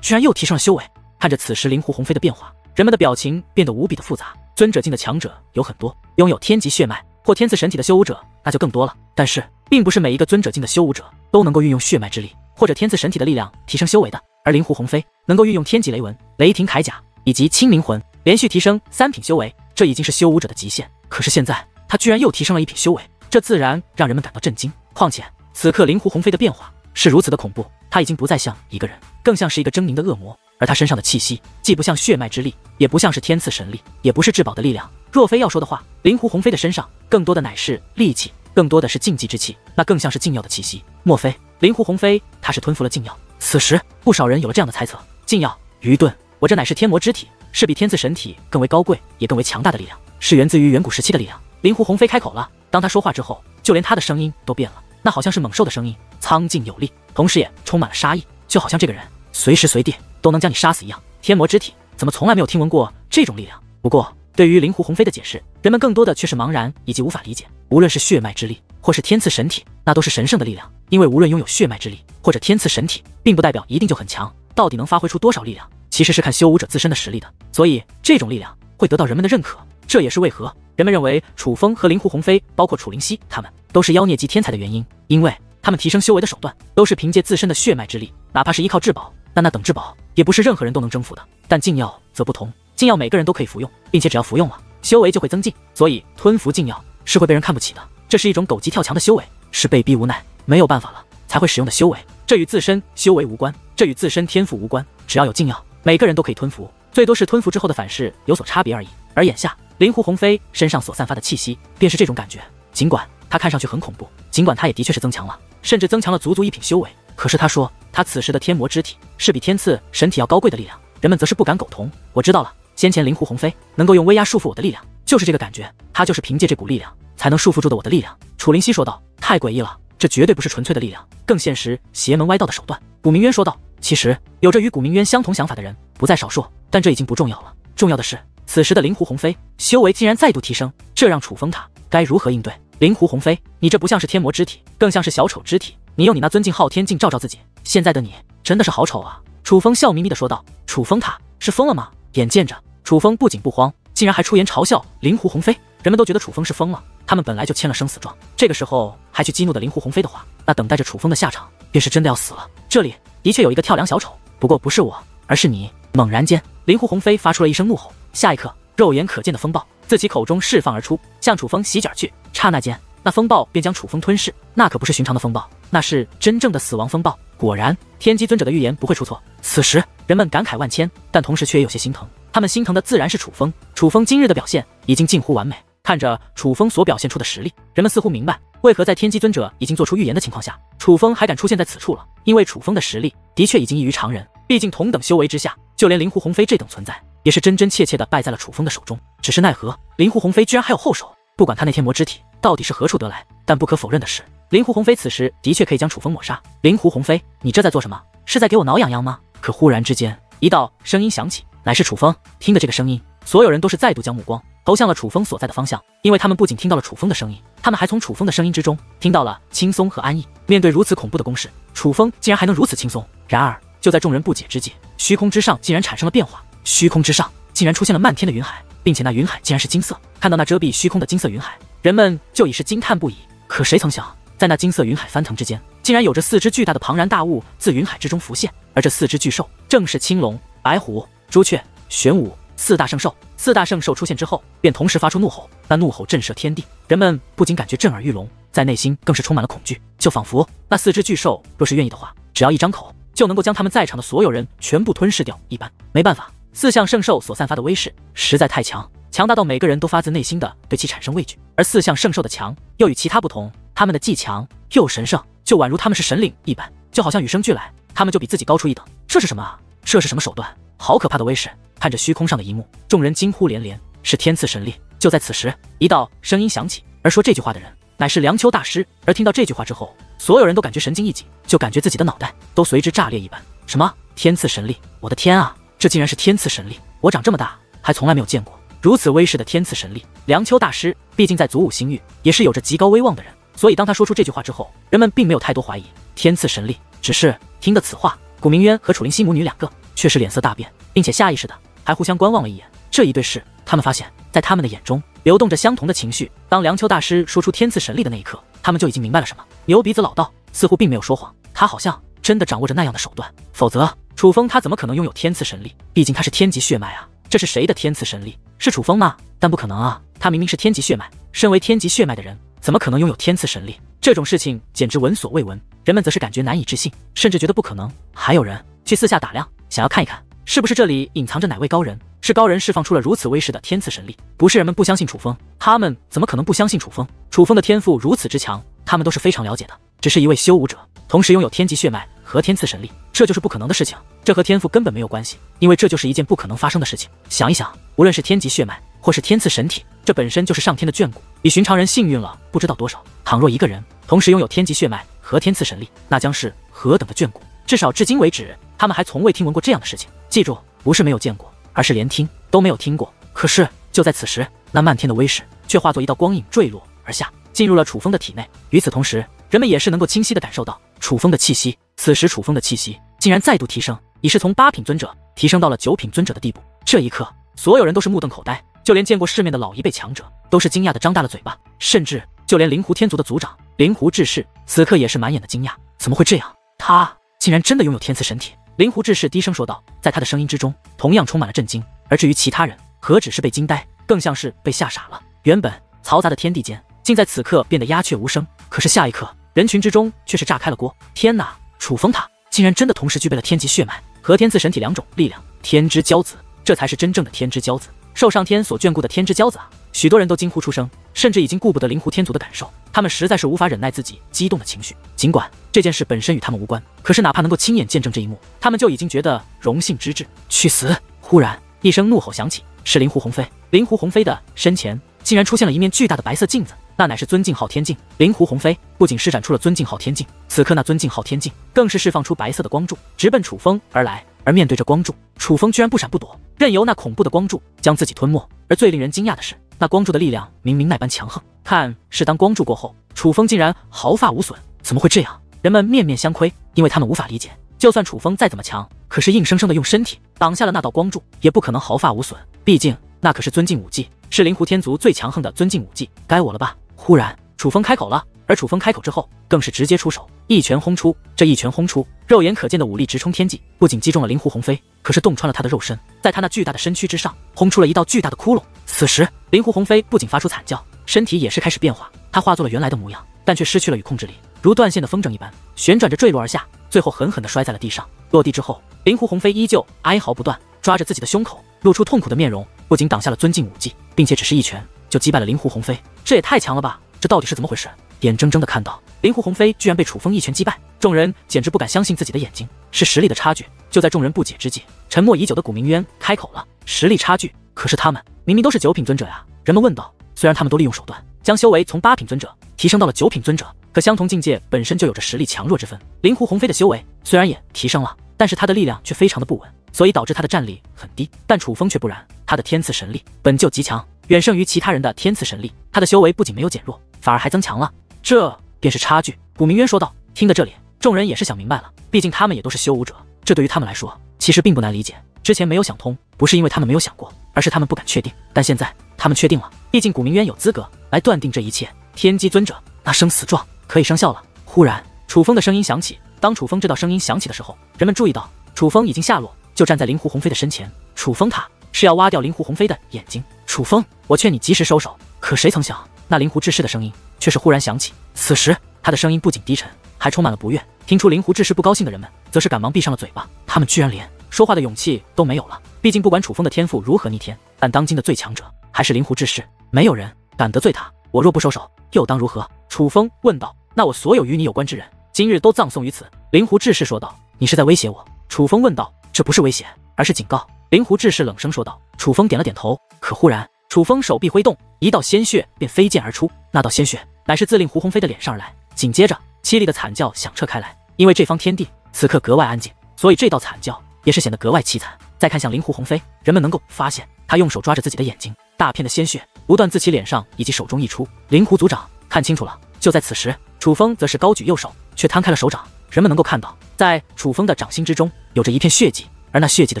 居然又提升了修为。看着此时灵狐鸿飞的变化，人们的表情变得无比的复杂。尊者境的强者有很多，拥有天级血脉或天赐神体的修武者那就更多了。但是，并不是每一个尊者境的修武者都能够运用血脉之力或者天赐神体的力量提升修为的。而灵狐鸿飞能够运用天级雷纹、雷霆铠甲以及清明魂，连续提升3品修为，这已经是修武者的极限。可是现在他居然又提升了1品修为，这自然让人们感到震惊。况且此刻灵狐鸿飞的变化是如此的恐怖，他已经不再像一个人，更像是一个狰狞的恶魔。而他身上的气息既不像血脉之力，也不像是天赐神力，也不是至宝的力量。若非要说的话，灵狐鸿飞的身上更多的乃是戾气，更多的是禁忌之气，那更像是禁药的气息。莫非灵狐鸿飞他是吞服了禁药？此时不少人有了这样的猜测。禁药，愚钝！我这乃是天魔之体，是比天赐神体更为高贵也更为强大的力量，是源自于远古时期的力量。灵狐鸿飞开口了，当他说话之后，就连他的声音都变了，那好像是猛兽的声音，苍劲有力，同时也充满了杀意，就好像这个人随时随地都能将你杀死一样。天魔之体，怎么从来没有听闻过这种力量？不过对于灵狐鸿飞的解释，人们更多的却是茫然以及无法理解。无论是血脉之力或是天赐神体，那都是神圣的力量，因为无论拥有血脉之力或者天赐神体，并不代表一定就很强，到底能发挥出多少力量，其实是看修武者自身的实力的。所以这种力量会得到人们的认可，这也是为何人们认为楚风和灵狐鸿飞，包括楚灵溪他们都是妖孽级天才的原因，因为他们提升修为的手段都是凭借自身的血脉之力，哪怕是依靠至宝，那等至宝也不是任何人都能征服的。但禁药则不同，禁药每个人都可以服用，并且只要服用了，修为就会增进，所以吞服禁药是会被人看不起的。这是一种狗急跳墙的修为，是被逼无奈没有办法了才会使用的修为，这与自身修为无关，这与自身天赋无关，只要有禁药，每个人都可以吞服，最多是吞服之后的反噬有所差别而已。而眼下灵狐鸿飞身上所散发的气息便是这种感觉，尽管他看上去很恐怖，尽管他也的确是增强了，甚至增强了足1品修为，可是他说他此时的天魔之体是比天赐神体要高贵的力量，人们则是不敢苟同。我知道了，先前灵狐鸿飞能够用威压束缚我的力量，就是这个感觉，他就是凭借这股力量才能束缚住的我的力量。楚灵溪说道，太诡异了，这绝对不是纯粹的力量，更现实邪门歪道的手段。古明渊说道，其实有着与古明渊相同想法的人不在少数，但这已经不重要了，重要的是此时的灵狐鸿飞修为竟然再度提升，这让楚风他该如何应对？灵狐鸿飞，你这不像是天魔之体，更像是小丑之体，你用你那尊敬昊天镜照照自己，现在的你真的是好丑啊！楚风笑眯眯地说道。楚风他是疯了吗？眼见着楚风不仅不慌，竟然还出言嘲笑灵狐鸿飞，人们都觉得楚风是疯了。他们本来就签了生死状，这个时候还去激怒的灵狐鸿飞的话，那等待着楚风的下场便是真的要死了。这里的确有一个跳梁小丑，不过不是我，而是你。猛然间，灵狐鸿飞发出了一声怒吼，下一刻，肉眼可见的风暴自其口中释放而出，向楚风袭击而去。刹那间，那风暴便将楚风吞噬。那可不是寻常的风暴，那是真正的死亡风暴。果然，天机尊者的预言不会出错。此时，人们感慨万千，但同时却也有些心疼。他们心疼的自然是楚风。楚风今日的表现已经近乎完美。看着楚风所表现出的实力，人们似乎明白为何在天机尊者已经做出预言的情况下，楚风还敢出现在此处了。因为楚风的实力的确已经异于常人，毕竟同等修为之下，就连灵狐鸿飞这等存在，也是真真切切的败在了楚风的手中。只是奈何，灵狐鸿飞居然还有后手。不管他那天魔之体到底是何处得来，但不可否认的是，灵狐鸿飞此时的确可以将楚风抹杀。灵狐鸿飞，你这在做什么？是在给我挠痒痒吗？可忽然之间，一道声音响起，乃是楚风。听着这个声音，所有人都是再度将目光投向了楚风所在的方向，因为他们不仅听到了楚风的声音，他们还从楚风的声音之中听到了轻松和安逸。面对如此恐怖的攻势，楚风竟然还能如此轻松。然而，就在众人不解之际，虚空之上竟然产生了变化，虚空之上竟然出现了漫天的云海，并且那云海竟然是金色。看到那遮蔽虚空的金色云海，人们就已是惊叹不已。可谁曾想，在那金色云海翻腾之间，竟然有着4只巨大的庞然大物自云海之中浮现，而这4只巨兽正是青龙、白虎、朱雀、玄武4大圣兽。4大圣兽出现之后，便同时发出怒吼，那怒吼震慑天地，人们不仅感觉震耳欲聋，在内心更是充满了恐惧，就仿佛那4只巨兽若是愿意的话，只要一张口，就能够将他们在场的所有人全部吞噬掉一般。没办法，4项圣兽所散发的威势实在太强，强大到每个人都发自内心的对其产生畏惧。而4项圣兽的强又与其他不同，他们的既强又神圣，就宛如他们是神灵一般，就好像与生俱来，他们就比自己高出一等。这是什么啊？这是什么手段？好可怕的威势！看着虚空上的一幕，众人惊呼连连，是天赐神力。就在此时，一道声音响起，而说这句话的人乃是梁丘大师。而听到这句话之后，所有人都感觉神经一紧，就感觉自己的脑袋都随之炸裂一般。什么天赐神力？我的天啊，这竟然是天赐神力！我长这么大还从来没有见过如此威势的天赐神力。梁丘大师毕竟在祖武星域也是有着极高威望的人，所以当他说出这句话之后，人们并没有太多怀疑天赐神力。只是听得此话，古明渊和楚灵溪母女2个却是脸色大变，并且下意识的还互相观望了一眼。这一对视，他们发现，在他们的眼中流动着相同的情绪。当梁秋大师说出天赐神力的那一刻，他们就已经明白了什么。牛鼻子老道似乎并没有说谎，他好像真的掌握着那样的手段，否则楚风他怎么可能拥有天赐神力？毕竟他是天级血脉啊！这是谁的天赐神力？是楚风吗？但不可能啊！他明明是天级血脉，身为天级血脉的人，怎么可能拥有天赐神力？这种事情简直闻所未闻，人们则是感觉难以置信，甚至觉得不可能。还有人去四下打量，想要看一看是不是这里隐藏着哪位高人，是高人释放出了如此威势的天赐神力。不是人们不相信楚风，他们怎么可能不相信楚风？楚风的天赋如此之强，他们都是非常了解的。只是一位修武者，同时拥有天级血脉和天赐神力，这就是不可能的事情。这和天赋根本没有关系，因为这就是一件不可能发生的事情。想一想，无论是天级血脉或是天赐神体，这本身就是上天的眷顾，比寻常人幸运了不知道多少。倘若一个人同时拥有天级血脉和天赐神力，那将是何等的眷顾！至少至今为止，他们还从未听闻过这样的事情。记住，不是没有见过，而是连听都没有听过。可是就在此时，那漫天的威势却化作一道光影坠落而下，进入了楚风的体内。与此同时，人们也是能够清晰地感受到楚风的气息。此时楚风的气息竟然再度提升，已是从8品尊者提升到了9品尊者的地步。这一刻，所有人都是目瞪口呆，就连见过世面的老一辈强者都是惊讶地张大了嘴巴，甚至就连灵狐天族的族长灵狐志士此刻也是满眼的惊讶。怎么会这样？他竟然真的拥有天赐神体！灵狐志士低声说道，在他的声音之中同样充满了震惊。而至于其他人，何止是被惊呆，更像是被吓傻了。原本嘈杂的天地间，竟在此刻变得鸦雀无声。可是下一刻，人群之中却是炸开了锅。天哪！楚风他竟然真的同时具备了天级血脉和天赐神体2种力量，天之骄子，这才是真正的天之骄子，受上天所眷顾的天之骄子啊！许多人都惊呼出声，甚至已经顾不得灵狐天族的感受，他们实在是无法忍耐自己激动的情绪。尽管这件事本身与他们无关，可是哪怕能够亲眼见证这一幕，他们就已经觉得荣幸之至。去死！忽然一声怒吼响起，是灵狐鸿飞。灵狐鸿飞的身前竟然出现了一面巨大的白色镜子，那乃是尊敬昊天镜。灵狐鸿飞不仅施展出了尊敬昊天镜，此刻那尊敬昊天镜更是释放出白色的光柱，直奔楚风而来。而面对着光柱，楚风居然不闪不躲，任由那恐怖的光柱将自己吞没。而最令人惊讶的是，那光柱的力量明明那般强横，看是当光柱过后，楚风竟然毫发无损。怎么会这样？人们面面相窥，因为他们无法理解，就算楚风再怎么强，可是硬生生的用身体挡下了那道光柱，也不可能毫发无损。毕竟那可是尊敬武技，是灵狐天族最强横的尊敬武技，该我了吧？忽然楚风开口了，而楚风开口之后，更是直接出手，一拳轰出。这一拳轰出，肉眼可见的武力直冲天际，不仅击中了灵狐鸿飞，可是洞穿了他的肉身，在他那巨大的身躯之上轰出了一道巨大的窟窿。此时灵狐鸿飞不仅发出惨叫，身体也是开始变化，他化作了原来的模样，但却失去了与控制力，如断线的风筝一般旋转着坠落而下，最后狠狠地摔在了地上。落地之后，灵狐鸿飞依旧哀嚎不断，抓着自己的胸口，露出痛苦的面容，不仅挡下了尊敬武技，并且只是一拳就击败了灵狐鸿飞。这也太强了吧！这到底是怎么回事？眼睁睁地看到灵狐鸿飞居然被楚风一拳击败，众人简直不敢相信自己的眼睛，是实力的差距。就在众人不解之际，沉默已久的古明渊开口了：实力差距？可是他们明明都是9品尊者呀！人们问道。虽然他们都利用手段将修为从8品尊者提升到了9品尊者，可相同境界本身就有着实力强弱之分。灵狐鸿飞的修为虽然也提升了，但是他的力量却非常的不稳，所以导致他的战力很低。但楚风却不然，他的天赐神力本就极强，远胜于其他人的天赐神力，他的修为不仅没有减弱，反而还增强了，这便是差距。古明渊说道。听到这里，众人也是想明白了，毕竟他们也都是修武者，这对于他们来说其实并不难理解。之前没有想通，不是因为他们没有想过，而是他们不敢确定。但现在他们确定了，毕竟古明渊有资格来断定这一切。天机尊者，那生死状可以生效了。忽然楚风的声音响起，当楚风这道声音响起的时候，人们注意到楚风已经下落，就站在灵狐鸿飞的身前。楚风他是要挖掉灵狐鸿飞的眼睛。楚风，我劝你及时收手。可谁曾想，那灵狐志士的声音却是忽然响起。此时他的声音不仅低沉，还充满了不悦。听出灵狐志士不高兴的人们则是赶忙闭上了嘴巴，他们居然连说话的勇气都没有了。毕竟不管楚风的天赋如何逆天，但当今的最强者还是灵狐志士，没有人敢得罪他。我若不收手，又当如何？楚风问道。那我所有与你有关之人，今日都葬送于此。灵狐志士说道。你是在威胁我？楚风问道。这不是威胁，而是警告。灵狐志士冷声说道。楚风点了点头。可忽然楚风手臂挥动，一道鲜血便飞溅而出，那道鲜血乃是自令狐鸿飞的脸上而来。紧接着凄厉的惨叫响彻开来，因为这方天地此刻格外安静，所以这道惨叫也是显得格外凄惨。再看向灵狐鸿飞，人们能够发现他用手抓着自己的眼睛，大片的鲜血不断自其脸上以及手中溢出。灵狐族长看清楚了。就在此时，楚风则是高举右手，却摊开了手掌。人们能够看到，在楚风的掌心之中有着一片血迹，而那血迹的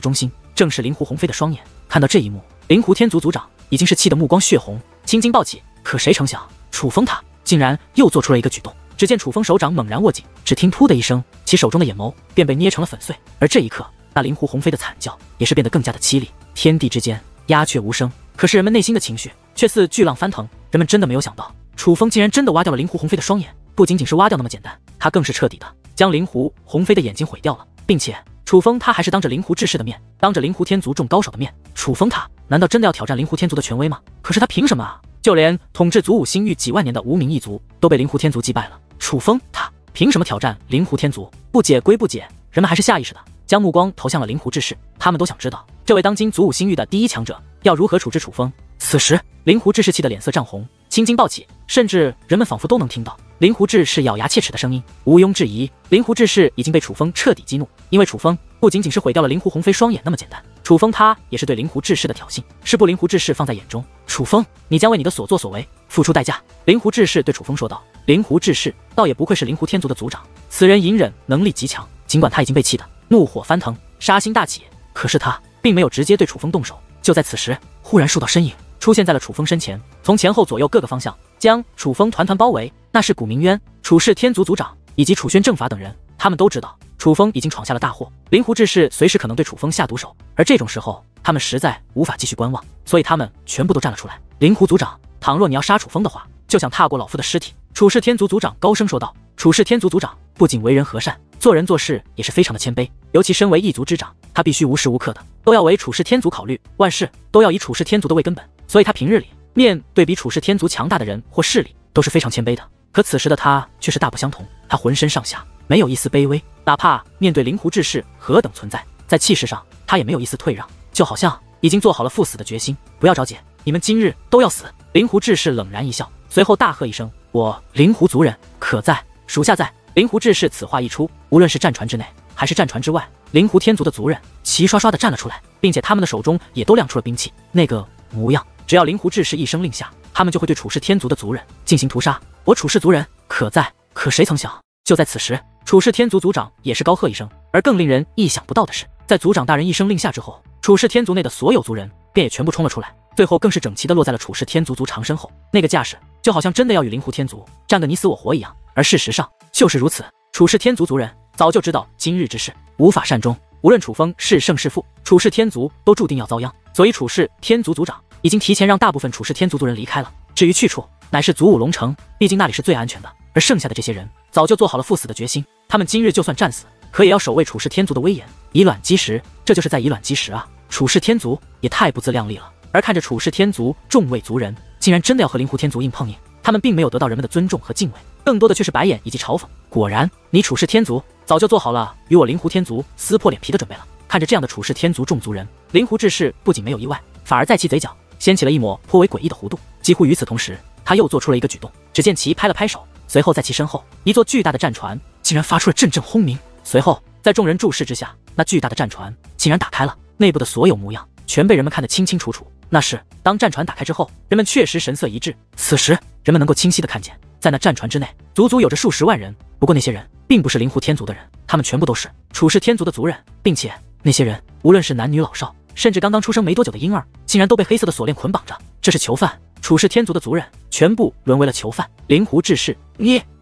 中心正是灵狐鸿飞的双眼。看到这一幕，灵狐天族族长已经是气得目光血红，青筋暴起。可谁成想，楚风他竟然又做出了一个举动。只见楚风手掌猛然握紧，只听噗的一声，其手中的眼眸便被捏成了粉碎。而这一刻，那灵狐鸿飞的惨叫也是变得更加的凄厉。天地之间鸦雀无声，可是人们内心的情绪却似巨浪翻腾。人们真的没有想到，楚风竟然真的挖掉了灵狐鸿飞的双眼，不仅仅是挖掉那么简单，他更是彻底的将灵狐鸿飞的眼睛毁掉了，并且楚风他还是当着灵狐志士的面，当着灵狐天族众高手的面。楚风他难道真的要挑战灵狐天族的权威吗？可是他凭什么啊？就连统治祖武星域几万年的无名一族都被灵狐天族击败了，楚风他凭什么挑战灵狐天族？不解归不解，人们还是下意识的将目光投向了灵狐志士，他们都想知道这位当今祖武星域的第一强者要如何处置楚风。此时灵狐志士气得脸色涨红，青筋暴起，甚至人们仿佛都能听到灵狐志士咬牙切齿的声音。毋庸置疑，灵狐志士已经被楚风彻底激怒，因为楚风不仅仅是毁掉了灵狐鸿飞双眼那么简单，楚风他也是对灵狐志士的挑衅，是不灵狐志士放在眼中。楚风，你将为你的所作所为付出代价。灵狐志士对楚风说道。灵狐志士倒也不愧是灵狐天族的族长，此人隐忍能力极强，尽管他已经被气得怒火翻腾，杀心大起，可是他并没有直接对楚风动手。就在此时，忽然数道身影出现在了楚风身前，从前后左右各个方向将楚风团团包围。那是古明渊、楚氏天族族长以及楚轩正法等人，他们都知道楚风已经闯下了大祸，灵狐志士随时可能对楚风下毒手，而这种时候他们实在无法继续观望，所以他们全部都站了出来。灵狐族长，倘若你要杀楚风的话，就想踏过老夫的尸体。楚氏天族族长高声说道。楚氏天族族长不仅为人和善，做人做事也是非常的谦卑，尤其身为一族之长，他必须无时无刻的都要为楚氏天族考虑，万事都要以楚氏天族的为根本，所以他平日里面对比楚氏天族强大的人或势力都是非常谦卑的。可此时的他却是大不相同，他浑身上下没有一丝卑微，哪怕面对灵狐志士何等存在，在气势上他也没有一丝退让，就好像已经做好了赴死的决心。不要着急，你们今日都要死。灵狐志士冷然一笑，随后大喝一声，我灵狐族人可在，属下在。灵狐志士此话一出，无论是战船之内还是战船之外，灵狐天族的族人齐刷刷的站了出来，并且他们的手中也都亮出了兵器，那个模样，只要灵狐志士一声令下，他们就会对楚氏天族的族人进行屠杀。我楚氏族人可在。可谁曾想，就在此时，楚氏天族族长也是高喝一声，而更令人意想不到的是，在族长大人一声令下之后，楚氏天族内的所有族人便也全部冲了出来，最后更是整齐的落在了楚氏天族族长身后，那个架势就好像真的要与灵狐天族战个你死我活一样。而事实上就是如此，楚氏天族族人早就知道今日之事无法善终，无论楚风是胜是负，楚氏天族都注定要遭殃，所以楚氏天族族长已经提前让大部分楚氏天族族人离开了，至于去处乃是祖武龙城，毕竟那里是最安全的。而剩下的这些人早就做好了赴死的决心，他们今日就算战死，可也要守卫楚氏天族的威严，以卵击石，这就是在以卵击石啊！楚氏天族也太不自量力了。而看着楚氏天族众位族人竟然真的要和灵狐天族硬碰硬，他们并没有得到人们的尊重和敬畏，更多的却是白眼以及嘲讽。果然，你楚氏天族早就做好了与我灵狐天族撕破脸皮的准备了。看着这样的楚氏天族众族人，灵狐志士不仅没有意外，反而在其嘴角掀起了一抹颇为诡异的弧度。几乎与此同时，他又做出了一个举动，只见其拍了拍手，随后在其身后一座巨大的战船竟然发出了阵阵轰鸣，随后在众人注视之下，那巨大的战船竟然打开了，内部的所有模样全被人们看得清清楚楚。那是当战船打开之后，人们确实神色一致。此时人们能够清晰地看见，在那战船之内足足有着数十万人，不过那些人并不是灵狐天族的人，他们全部都是楚氏天族的族人，并且那些人无论是男女老少，甚至刚刚出生没多久的婴儿，竟然都被黑色的锁链捆绑着，这是囚犯。楚氏天族的族人全部沦为了囚犯。灵狐志士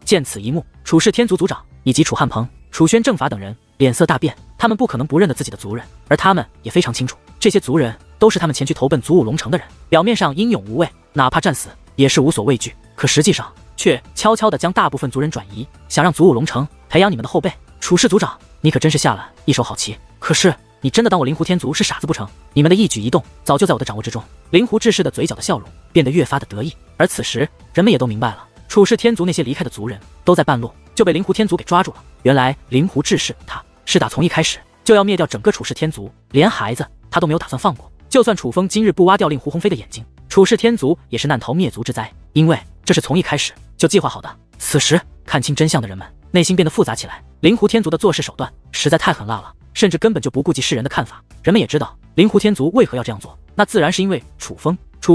见此一幕，楚氏天族族长以及楚汉鹏、楚轩正法等人脸色大变，他们不可能不认得自己的族人，而他们也非常清楚，这些族人都是他们前去投奔祖武龙城的人，表面上英勇无畏，哪怕战死也是无所畏惧，可实际上却悄悄地将大部分族人转移，想让祖武龙城培养你们的后辈。楚氏族长，你可真是下了一手好棋，可是你真的当我灵狐天族是傻子不成？你们的一举一动早就在我的掌握之中。灵狐志士的嘴角的笑容变得越发的得意，而此时人们也都明白了，楚氏天族那些离开的族人都在半路就被灵狐天族给抓住了。原来灵狐志士他是打从一开始就要灭掉整个楚氏天族，连孩子他都没有打算放过。就算楚风今日不挖掉令狐鸿飞的眼睛，楚氏天族也是难逃灭族之灾，因为这是从一开始就计划好的。此时看清真相的人们内心变得复杂起来，灵狐天族的做事手段实在太狠辣了，甚至根本就不顾及世人的看法。人们也知道灵狐天族为何要这样做，那自然是因为楚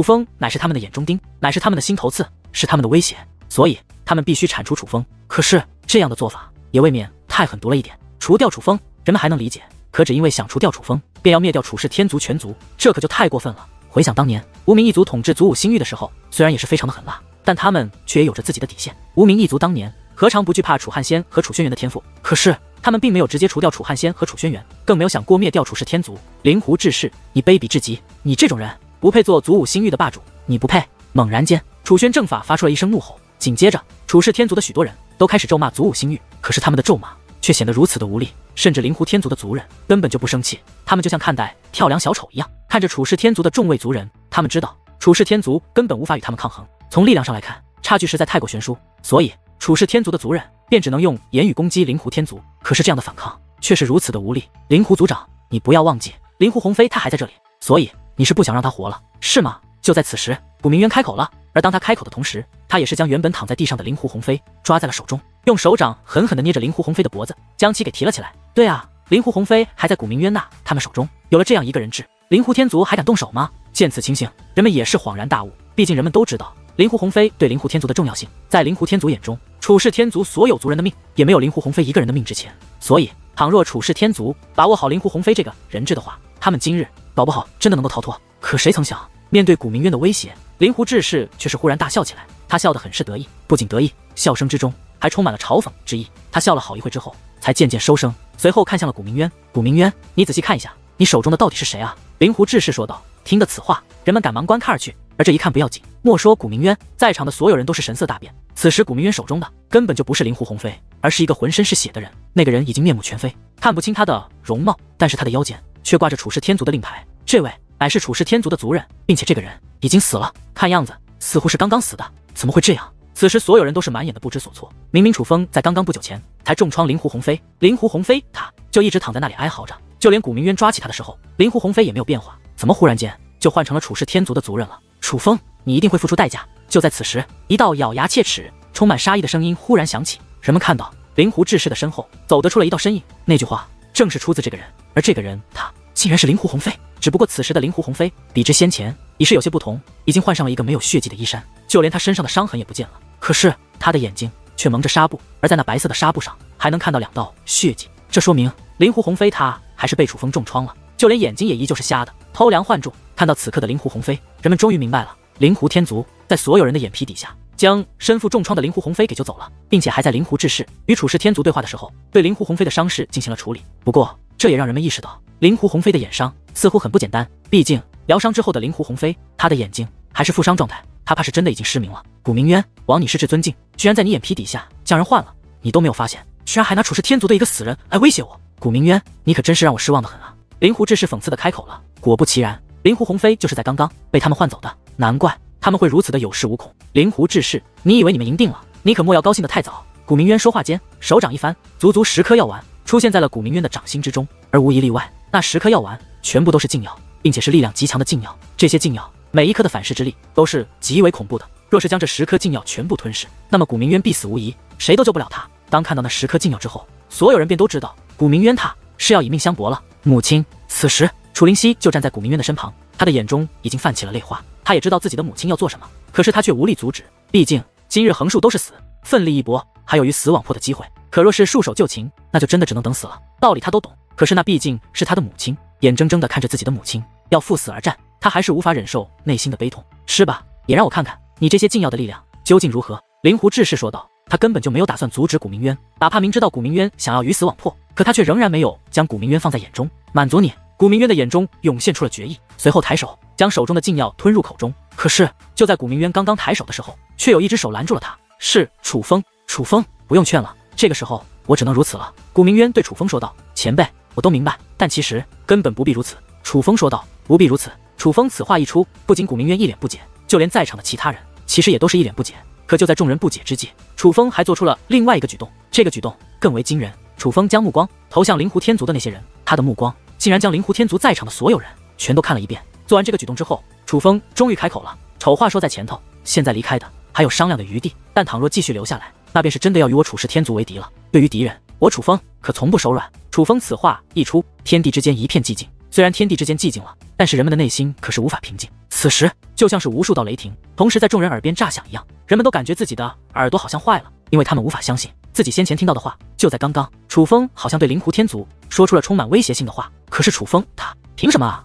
风乃是他们的眼中钉，乃是他们的心头刺，是他们的威胁，所以他们必须铲除楚风。可是这样的做法也未免太狠毒了一点。除掉楚风，人们还能理解，可只因为想除掉楚风，便要灭掉楚氏天族全族，这可就太过分了。回想当年无名一族统治祖武星域的时候，虽然也是非常的狠辣，但他们却也有着自己的底线。无名一族当年何尝不惧怕楚汉仙和楚轩辕的天赋？可是他们并没有直接除掉楚汉仙和楚轩辕，更没有想过灭掉楚氏天族。灵狐志士，你卑鄙至极！你这种人不配做祖武星域的霸主，你不配！猛然间，楚轩正法发出了一声怒吼，紧接着楚氏天族的许多人都开始咒骂祖武星域。可是他们的咒骂却显得如此的无力，甚至灵狐天族的族人根本就不生气，他们就像看待跳梁小丑一样，看着楚氏天族的众位族人。他们知道楚氏天族根本无法与他们抗衡，从力量上来看，差距实在太过悬殊，所以楚氏天族的族人便只能用言语攻击灵狐天族。可是这样的反抗却是如此的无力。灵狐族长，你不要忘记，灵狐鸿飞他还在这里，所以你是不想让他活了，是吗？就在此时，古明渊开口了，而当他开口的同时，他也是将原本躺在地上的灵狐鸿飞抓在了手中，用手掌狠狠地捏着灵狐鸿飞的脖子，将其给提了起来。对啊，灵狐鸿飞还在古明渊他们手中，有了这样一个人质，灵狐天族还敢动手吗？见此情形，人们也是恍然大悟，毕竟人们都知道灵狐鸿飞对灵狐天族的重要性，在灵狐天族眼中，楚氏天族所有族人的命也没有灵狐鸿飞一个人的命值钱，所以倘若楚氏天族把握好灵狐鸿飞这个人质的话，他们今日搞不好真的能够逃脱。可谁曾想，面对古明渊的威胁，灵狐志士却是忽然大笑起来，他笑得很是得意，不仅得意，笑声之中还充满了嘲讽之意。他笑了好一会之后，才渐渐收声，随后看向了古明渊。古明渊，你仔细看一下，你手中的到底是谁啊？灵狐志士说道。听得此话，人们赶忙观看而去，而这一看不要紧，莫说古明渊，在场的所有人都是神色大变。此时古明渊手中的根本就不是灵狐鸿飞，而是一个浑身是血的人。那个人已经面目全非，看不清他的容貌，但是他的腰间却挂着楚氏天族的令牌。这位乃是楚氏天族的族人，并且这个人已经死了，看样子似乎是刚刚死的。怎么会这样？此时所有人都是满眼的不知所措。明明楚风在刚刚不久前才重创灵狐鸿飞，灵狐鸿飞他就一直躺在那里哀嚎着，就连古明渊抓起他的时候，灵狐鸿飞也没有变化，怎么忽然间就换成了楚氏天族的族人了？楚风，你一定会付出代价！就在此时，一道咬牙切齿、充满杀意的声音忽然响起，人们看到灵狐志士的身后走得出了一道身影，那句话正是出自这个人，而这个人他竟然是灵狐鸿飞。只不过此时的灵狐鸿飞比之先前已是有些不同，已经换上了一个没有血迹的衣衫，就连他身上的伤痕也不见了。可是他的眼睛却蒙着纱布，而在那白色的纱布上还能看到2道血迹，这说明灵狐鸿飞他还是被楚风重创了，就连眼睛也依旧是瞎的，偷梁换柱。看到此刻的灵狐鸿飞，人们终于明白了，灵狐天族在所有人的眼皮底下将身负重创的灵狐鸿飞给救走了，并且还在灵狐志士与楚氏天族对话的时候，对灵狐鸿飞的伤势进行了处理。不过这也让人们意识到，灵狐鸿飞的眼伤似乎很不简单，毕竟疗伤之后的灵狐鸿飞，他的眼睛还是负伤状态，他怕是真的已经失明了。古明渊，枉你失至尊敬，居然在你眼皮底下将人换了，你都没有发现，居然还拿楚氏天族的一个死人来威胁我。古明渊，你可真是让我失望的很啊！灵狐志士讽刺的开口了。果不其然，灵狐鸿飞就是在刚刚被他们换走的，难怪他们会如此的有恃无恐。灵狐志士，你以为你们赢定了？你可莫要高兴得太早。古明渊说话间，手掌一翻，足足10颗药丸出现在了古明渊的掌心之中，而无一例外，那10颗药丸全部都是禁药，并且是力量极强的禁药。这些禁药每一颗的反噬之力都是极为恐怖的，若是将这10颗禁药全部吞噬，那么古明渊必死无疑，谁都救不了他。当看到那10颗禁药之后，所有人便都知道古明渊他是要以命相搏了。母亲，此时楚灵溪就站在古明渊的身旁，他的眼中已经泛起了泪花。他也知道自己的母亲要做什么，可是他却无力阻止，毕竟今日横竖都是死，奋力一搏还有与死网破的机会，可若是束手就擒，那就真的只能等死了。道理他都懂，可是那毕竟是他的母亲，眼睁睁地看着自己的母亲要赴死而战，他还是无法忍受内心的悲痛。吃吧，也让我看看你这些禁药的力量究竟如何。灵狐志士说道。他根本就没有打算阻止古明渊，哪怕明知道古明渊想要鱼死网破，可他却仍然没有将古明渊放在眼中。满足你！古明渊的眼中涌现出了决意，随后抬手将手中的禁药吞入口中。可是就在古明渊刚刚抬手的时候，却有一只手拦住了他。是楚风。楚风，不用劝了，这个时候我只能如此了。古明渊对楚风说道。前辈，我都明白，但其实根本不必如此。楚风说道。不必如此。楚风此话一出，不仅古明渊一脸不解，就连在场的其他人其实也都是一脸不解。可就在众人不解之际，楚风还做出了另外一个举动，这个举动更为惊人。楚风将目光投向灵狐天族的那些人，他的目光竟然将灵狐天族在场的所有人全都看了一遍。做完这个举动之后，楚风终于开口了。丑话说在前头，现在离开的还有商量的余地，但倘若继续留下来，那便是真的要与我楚氏天族为敌了。对于敌人，我楚风可从不手软。楚风此话一出，天地之间一片寂静。虽然天地之间寂静了，但是人们的内心可是无法平静。此时就像是无数道雷霆同时在众人耳边炸响一样，人们都感觉自己的耳朵好像坏了，因为他们无法相信自己先前听到的话。就在刚刚，楚风好像对灵狐天族说出了充满威胁性的话。可是楚风他凭什么啊？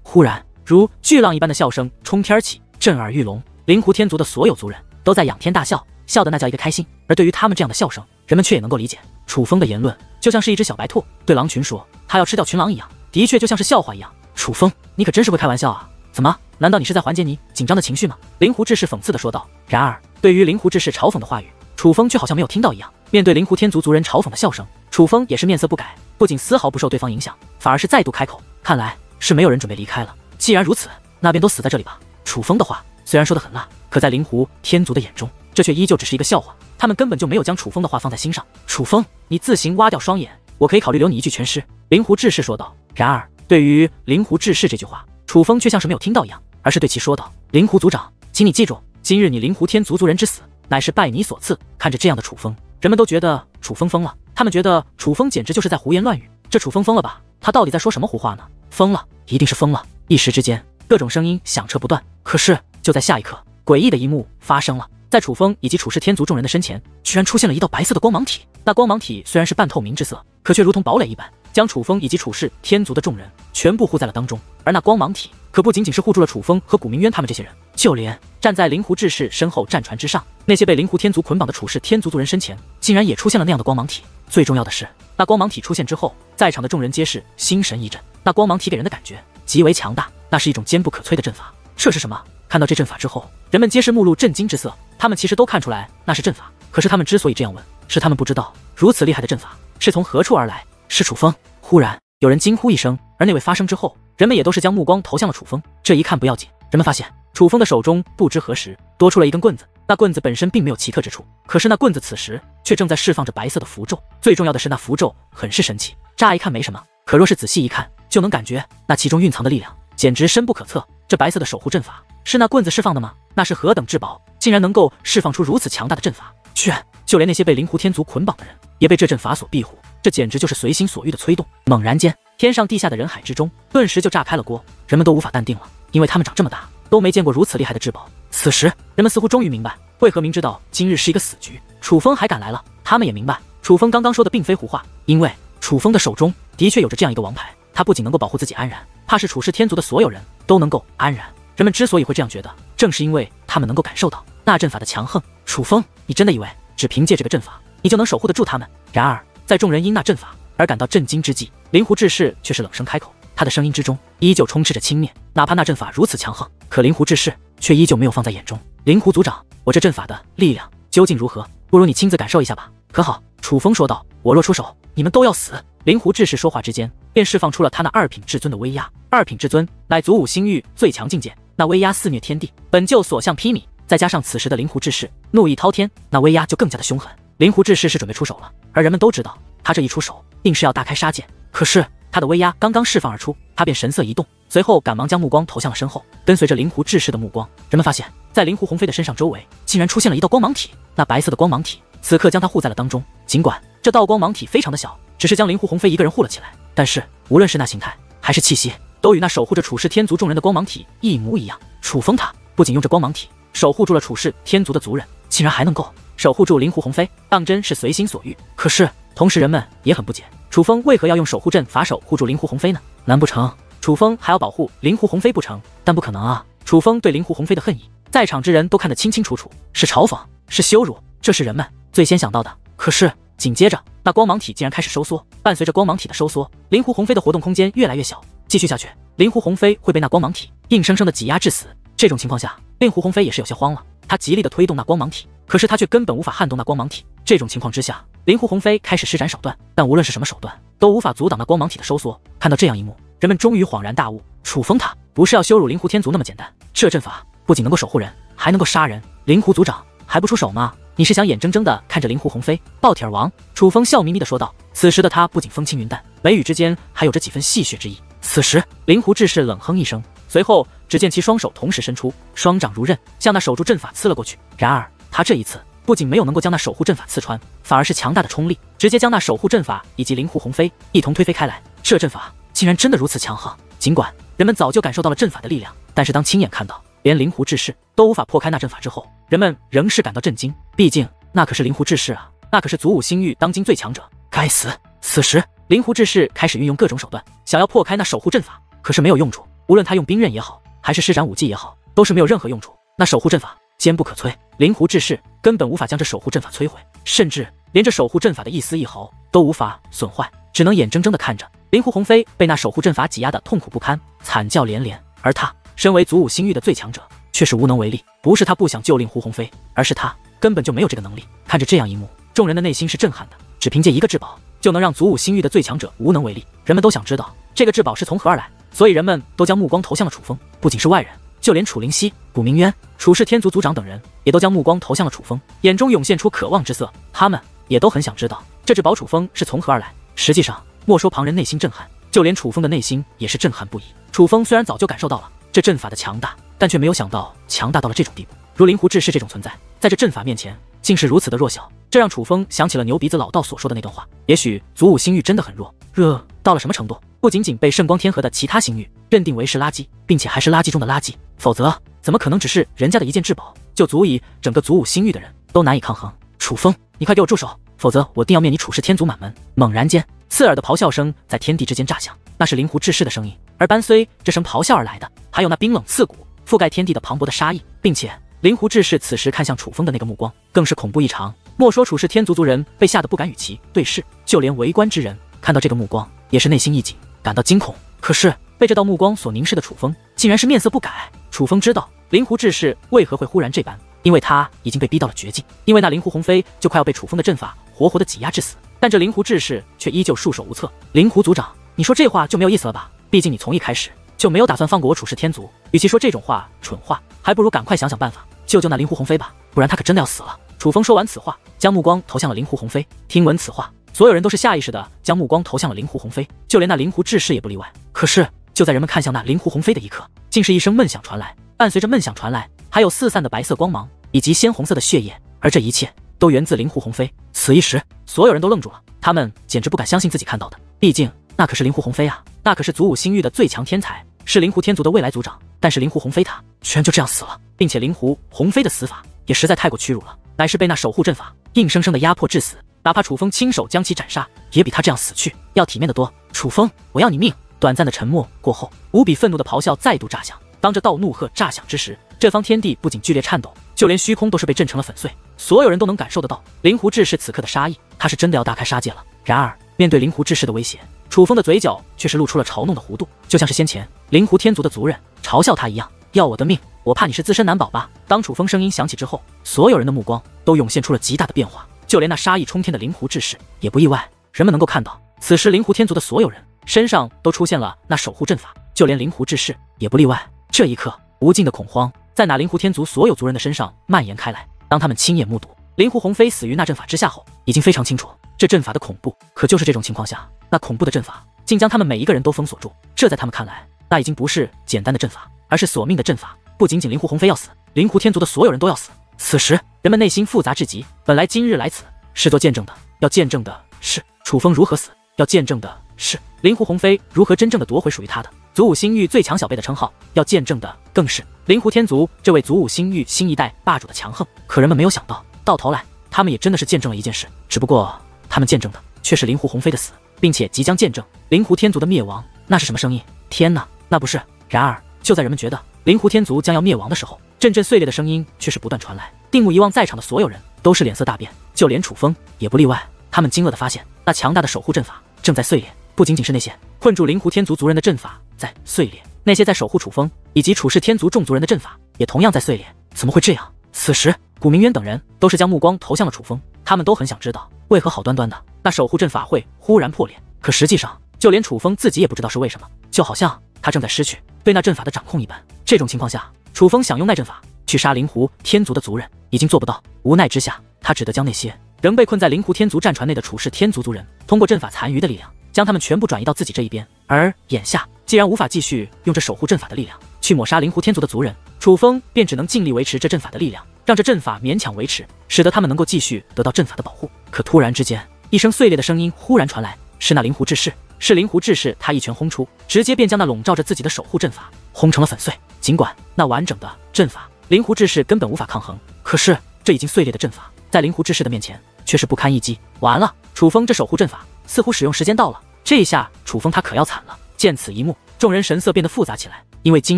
忽然，如巨浪一般的笑声冲天起，震耳欲聋。灵狐天族的所有族人都在仰天大笑，笑得那叫一个开心。而对于他们这样的笑声，人们却也能够理解。楚风的言论就像是一只小白兔对狼群说他要吃掉群狼一样，的确就像是笑话一样。楚风，你可真是会开玩笑啊！怎么？难道你是在缓解你紧张的情绪吗？灵狐志士讽刺地说道。然而，对于灵狐志士嘲讽的话语，楚风却好像没有听到一样。面对灵狐天族族人嘲讽的笑声，楚风也是面色不改，不仅丝毫不受对方影响，反而是再度开口。看来是没有人准备离开了。既然如此，那便都死在这里吧。楚风的话虽然说得很辣，可在灵狐天族的眼中，这却依旧只是一个笑话。他们根本就没有将楚风的话放在心上。楚风，你自行挖掉双眼，我可以考虑留你一具全尸。灵狐志士说道。然而，对于灵狐志士这句话，楚风却像是没有听到一样，而是对其说道：灵狐族长，请你记住，今日你灵狐天族族人之死，乃是拜你所赐。看着这样的楚风，人们都觉得楚风疯了。他们觉得楚风简直就是在胡言乱语。这楚风疯了吧？他到底在说什么胡话呢？疯了，一定是疯了。一时之间，各种声音响彻不断。可是就在下一刻，诡异的一幕发生了。在楚风以及楚氏天族众人的身前，居然出现了一道白色的光芒体。那光芒体虽然是半透明之色，可却如同堡垒一般，将楚风以及楚氏天族的众人全部护在了当中。而那光芒体可不仅仅是护住了楚风和古明渊他们这些人，就连站在灵狐志士身后战船之上那些被灵狐天族捆绑的楚氏天族族人身前，竟然也出现了那样的光芒体。最重要的是，那光芒体出现之后，在场的众人皆是心神一震。那光芒体给人的感觉极为强大，那是一种坚不可摧的阵法。这是什么？看到这阵法之后，人们皆是目露震惊之色。他们其实都看出来那是阵法，可是他们之所以这样问，是他们不知道如此厉害的阵法是从何处而来。是楚风。忽然有人惊呼一声，而那位发声之后，人们也都是将目光投向了楚风。这一看不要紧，人们发现楚风的手中不知何时多出了一根棍子。那棍子本身并没有奇特之处，可是那棍子此时却正在释放着白色的符咒。最重要的是，那符咒很是神奇，乍一看没什么，可若是仔细一看，就能感觉那其中蕴藏的力量简直深不可测。这白色的守护阵法是那棍子释放的吗？那是何等至宝，竟然能够释放出如此强大的阵法！居然就连那些被灵狐天族捆绑的人也被这阵法所庇护，这简直就是随心所欲的催动。猛然间，天上地下的人海之中顿时就炸开了锅，人们都无法淡定了，因为他们长这么大都没见过如此厉害的至宝。此时人们似乎终于明白为何明知道今日是一个死局，楚风还敢来了。他们也明白楚风刚刚说的并非胡话，因为楚风的手中的确有着这样一个王牌，他不仅能够保护自己安然，怕是楚氏天族的所有人都能够安然。人们之所以会这样觉得，正是因为他们能够感受到那阵法的强横。楚风，你真的以为只凭借这个阵法你就能守护得住他们？然而在众人因那阵法而感到震惊之际，灵狐志士却是冷声开口，他的声音之中依旧充斥着轻蔑。哪怕那阵法如此强横，可灵狐志士却依旧没有放在眼中。灵狐族长，我这阵法的力量究竟如何？不如你亲自感受一下吧，可好？楚风说道。我若出手，你们都要死。灵狐志士说话之间便释放出了他那二品至尊的威压。二品至尊乃祖武星域最强境界，那威压肆虐天地，本就所向披靡，再加上此时的灵狐志士怒意滔天，那威压就更加的凶狠。灵狐志士是准备出手了，而人们都知道他这一出手定是要大开杀戒。可是他的威压刚刚释放而出，他便神色一动，随后赶忙将目光投向了身后。跟随着灵狐志士的目光，人们发现在灵狐鸿飞的身上周围竟然出现了一道光芒体。那白色的光芒体此刻将他护在了当中，尽管这道光芒体非常的小，只是将灵狐鸿飞一个人护了起来，但是无论是那形态还是气息，都与那守护着楚氏天族众人的光芒体一模一样。楚风他不仅用着光芒体守护住了楚氏天族的族人，竟然还能够守护住灵狐鸿飞，当真是随心所欲。可是同时人们也很不解，楚风为何要用守护阵法守护住灵狐鸿飞呢？难不成楚风还要保护灵狐鸿飞不成？但不可能啊！楚风对灵狐鸿飞的恨意，在场之人都看得清清楚楚，是嘲讽，是羞辱，这是人们最先想到的。可是紧接着，那光芒体竟然开始收缩，伴随着光芒体的收缩，灵狐鸿飞的活动空间越来越小。继续下去，灵狐鸿飞会被那光芒体硬生生的挤压致死。这种情况下，令狐鸿飞也是有些慌了，他极力的推动那光芒体，可是他却根本无法撼动那光芒体。这种情况之下，灵狐鸿飞开始施展手段，但无论是什么手段，都无法阻挡那光芒体的收缩。看到这样一幕，人们终于恍然大悟，楚风他不是要羞辱灵狐天族那么简单，这阵法不仅能够守护人，还能够杀人。灵狐族长还不出手吗？你是想眼睁睁地看着灵狐鸿飞爆体而亡？楚风笑眯眯地说道。此时的他不仅风轻云淡，眉宇之间还有着几分戏谑之意。此时灵狐志士冷哼一声，随后只见其双手同时伸出，双掌如刃，向那守住阵法刺了过去。然而他这一次不仅没有能够将那守护阵法刺穿，反而是强大的冲力，直接将那守护阵法以及灵狐鸿飞一同推飞开来。这阵法竟然真的如此强横！尽管人们早就感受到了阵法的力量，但是当亲眼看到连灵狐志士都无法破开那阵法之后，人们仍是感到震惊。毕竟那可是灵狐志士啊，那可是祖武星域当今最强者。该死！此时，灵狐志士开始运用各种手段，想要破开那守护阵法，可是没有用处。无论他用兵刃也好，还是施展武技也好，都是没有任何用处。那守护阵法坚不可摧，灵狐志士根本无法将这守护阵法摧毁，甚至连这守护阵法的一丝一毫都无法损坏，只能眼睁睁地看着灵狐鸿飞被那守护阵法挤压得痛苦不堪，惨叫连连。而他身为祖武星域的最强者，却是无能为力。不是他不想救令狐鸿飞，而是他根本就没有这个能力。看着这样一幕，众人的内心是震撼的。只凭借一个至宝，就能让祖武星域的最强者无能为力。人们都想知道这个至宝是从何而来，所以人们都将目光投向了楚风。不仅是外人，就连楚灵溪、古明渊、楚氏天族族长等人也都将目光投向了楚风，眼中涌现出渴望之色。他们也都很想知道这至宝楚风是从何而来。实际上，莫说旁人内心震撼，就连楚风的内心也是震撼不已。楚风虽然早就感受到了这阵法的强大，但却没有想到强大到了这种地步。如灵狐志士这种存在，在这阵法面前竟是如此的弱小，这让楚风想起了牛鼻子老道所说的那段话。也许祖武星域真的很弱，弱到了什么程度？不仅仅被圣光天河的其他星域认定为是垃圾，并且还是垃圾中的垃圾，否则怎么可能只是人家的一件至宝，就足以整个祖武星域的人都难以抗衡？楚风，你快给我住手，否则我定要灭你楚氏天族满门！猛然间，刺耳的咆哮声在天地之间炸响，那是灵狐志士的声音，而伴随这声咆哮而来的，还有那冰冷刺骨、覆盖天地的磅礴的杀意，并且灵狐志士此时看向楚风的那个目光，更是恐怖异常。莫说楚氏天族族人被吓得不敢与其对视，就连围观之人看到这个目光，也是内心一紧，感到惊恐。可是被这道目光所凝视的楚风，竟然是面色不改。楚风知道灵狐志士为何会忽然这般，因为他已经被逼到了绝境，因为那灵狐鸿飞就快要被楚风的阵法活活的挤压致死，但这灵狐志士却依旧束手无策。灵狐族长，你说这话就没有意思了吧？毕竟你从一开始就没有打算放过我楚氏天族，与其说这种话蠢话，还不如赶快想想办法救救那灵狐鸿飞吧，不然他可真的要死了。楚风说完此话，将目光投向了灵狐鸿飞。听闻此话，所有人都是下意识的将目光投向了灵狐鸿飞，就连那灵狐志士也不例外。可是就在人们看向那灵狐鸿飞的一刻，竟是一声闷响传来，伴随着闷响传来，还有四散的白色光芒以及鲜红色的血液，而这一切都源自灵狐鸿飞。此一时，所有人都愣住了，他们简直不敢相信自己看到的，毕竟那可是灵狐鸿飞啊，那可是祖武星域的最强天才，是灵狐天族的未来族长。但是灵狐鸿飞他居然就这样死了，并且灵狐鸿飞的死法也实在太过屈辱了，乃是被那守护阵法硬生生的压迫致死，哪怕楚风亲手将其斩杀，也比他这样死去要体面得多。楚风，我要你命！短暂的沉默过后，无比愤怒的咆哮再度炸响。当这道怒喝炸响之时，这方天地不仅剧烈颤抖，就连虚空都是被震成了粉碎。所有人都能感受得到灵狐志士此刻的杀意，他是真的要大开杀戒了。然而面对灵狐志士的威胁，楚风的嘴角却是露出了嘲弄的弧度，就像是先前灵狐天族的族人嘲笑他一样，要我的命，我怕你是自身难保吧。当楚风声音响起之后，所有人的目光都涌现出了极大的变化，就连那杀意冲天的灵狐志士也不意外。人们能够看到，此时灵狐天族的所有人身上都出现了那守护阵法，就连灵狐志士也不例外。这一刻，无尽的恐慌在那灵狐天族所有族人的身上蔓延开来。当他们亲眼目睹灵狐鸿飞死于那阵法之下后，已经非常清楚这阵法的恐怖。可就是这种情况下，那恐怖的阵法竟将他们每一个人都封锁住，这在他们看来，那已经不是简单的阵法，而是索命的阵法。不仅仅灵狐鸿飞要死，灵狐天族的所有人都要死。此时人们内心复杂至极，本来今日来此是做见证的，要见证的是楚风如何死，要见证的是灵狐鸿飞如何真正的夺回属于他的祖武星域最强小辈的称号，要见证的更是灵狐天族这位祖武星域新一代霸主的强横。可人们没有想到，到头来他们也真的是见证了一件事，只不过他们见证的却是灵狐鸿飞的死，并且即将见证灵狐天族的灭亡。那是什么声音？天哪，那不是！然而就在人们觉得灵狐天族将要灭亡的时候，阵阵碎裂的声音却是不断传来。定目一望，在场的所有人都是脸色大变，就连楚风也不例外。他们惊愕地发现，那强大的守护阵法正在碎裂，不仅仅是那些困住灵狐天族族人的阵法在碎裂，那些在守护楚风以及楚氏天族众族人的阵法也同样在碎裂。怎么会这样？此时古明渊等人都是将目光投向了楚风，他们都很想知道为何好端端的那守护阵法会忽然破裂。可实际上就连楚风自己也不知道是为什么，就好像他正在失去对那阵法的掌控一般。这种情况下，楚风想用那阵法去杀灵狐天族的族人已经做不到，无奈之下，他只得将那些仍被困在灵狐天族战船内的楚氏天族族人通过阵法残余的力量将他们全部转移到自己这一边。而眼下既然无法继续用这守护阵法的力量去抹杀灵狐天族的族人，楚风便只能尽力维持这阵法的力量，让这阵法勉强维持，使得他们能够继续得到阵法的保护。可突然之间，一声碎裂的声音忽然传来，是那灵狐志士，是灵狐志士，他一拳轰出，直接便将那笼罩着自己的守护阵法轰成了粉碎。尽管那完整的阵法灵狐志士根本无法抗衡，可是这已经碎裂的阵法在灵狐志士的面前却是不堪一击。完了，楚风这守护阵法似乎使用时间到了，这一下楚风他可要惨了。见此一幕，众人神色变得复杂起来，因为今